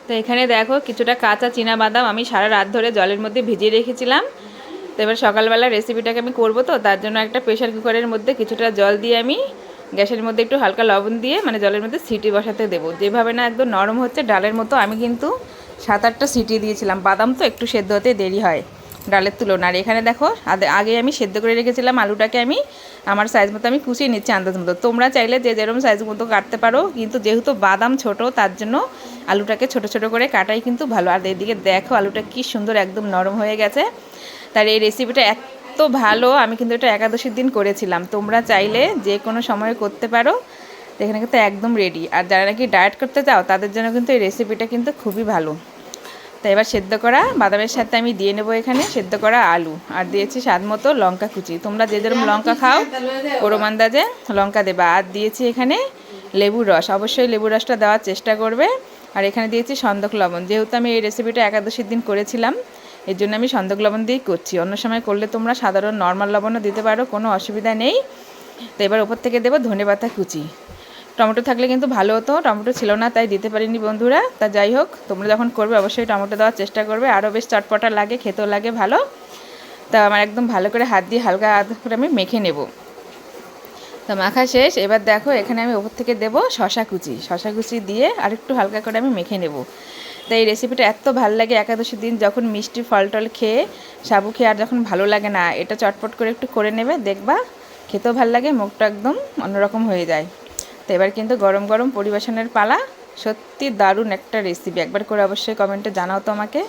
তো এখানে দেখো কিছুটা কাঁচা বাদাম আমি সারা রাত ধরে জলের মধ্যে ভিজিয়ে রেখেছিলাম। তো এবার সকালবেলা রেসিপিটাকে আমি করবো, তো তার জন্য একটা প্রেশার কুকারের মধ্যে কিছুটা জল দিয়ে আমি গ্যাসের মধ্যে একটু হালকা লবণ দিয়ে মানে জলের মধ্যে সিটি বসাতে দেবো। যেভাবে না একদম নরম হচ্ছে ডালের মতো, আমি কিন্তু 7-8টা সিটি দিয়েছিলাম। বাদাম তো একটু সেদ্ধ হতে দেরি হয় ডালের তুলনা। আর এখানে দেখো আগে আমি সেদ্ধ করে রেখেছিলাম আলুটাকে, আমি আমার সাইজ মতো আমি কুচিয়ে নিচ্ছি আন্দাজ মতো। তোমরা চাইলে যে যেরকম সাইজ মতো কাটতে পারো, কিন্তু যেহেতু বাদাম ছোট তার জন্য আলুটাকে ছোট ছোট করে কাটাই কিন্তু ভালো। আর এদিকে দেখো আলুটা কি সুন্দর একদম নরম হয়ে গেছে। তার এই রেসিপিটা এত ভালো, আমি কিন্তু এটা একাদশীর দিন করেছিলাম। তোমরা চাইলে যে কোনো সময় করতে পারো। এখানে কিন্তু একদম রেডি। আর যারা নাকি ডায়েট করতে চাও তাদের জন্য কিন্তু এই রেসিপিটা কিন্তু খুবই ভালো। তো এবার সেদ্ধ করা বাদামের সাথে আমি দিয়ে নেবো এখানে সেদ্ধ করা আলু, আর দিয়েছি স্বাদ মতো লঙ্কা কুচি। তোমরা যে যেরকম লঙ্কা খাও ওরম আন্দাজে লঙ্কা দেবা। আর দিয়েছি এখানে লেবুর রস, অবশ্যই লেবুর রসটা দেওয়ার চেষ্টা করবে। আর এখানে দিয়েছি সন্দক লবণ, যেহেতু আমি এই রেসিপিটা একাদশীর দিন করেছিলাম এর জন্য আমি সন্দক লবণ দিয়েই করছি। অন্য সময় করলে তোমরা সাধারণ নর্মাল লবণও দিতে পারো, কোনো অসুবিধা নেই। তো এবার ওপর থেকে দেবো ধনেপাতা কুচি। টমেটো থাকলে কিন্তু ভালো হতো, টমেটো ছিল না তাই দিতে পারিনি বন্ধুরা। তা যাই হোক, তোমরা যখন করবে অবশ্যই টমেটো দেওয়ার চেষ্টা করবে, আরও বেশ চটপটা লাগে, খেতেও লাগে ভালো। তা আমার একদম ভালো করে হাত দিয়ে হালকা করে আমি মেখে নেব। তো মাখা শেষ। এবার দেখো এখানে আমি ওপর থেকে দেবো শশা কুচি দিয়ে আর একটু হালকা করে আমি মেখে নেব। তাই এই রেসিপিটা এত ভালো লাগে একাদশীর দিন, যখন মিষ্টি ফল টল খেয়ে সাবু খেয়ে আর যখন ভালো লাগে না, এটা চটপট করে একটু করে নেবে, দেখবা খেতেও ভালো লাগে, মুখটা একদম অন্যরকম হয়ে যায়। তো এবার কিন্তু গরম গরম পরিবেশনের পালা। সত্যি দারুণ একটা রেসিপি, একবার করে অবশ্যই কমেন্টে জানাও তো আমাকে।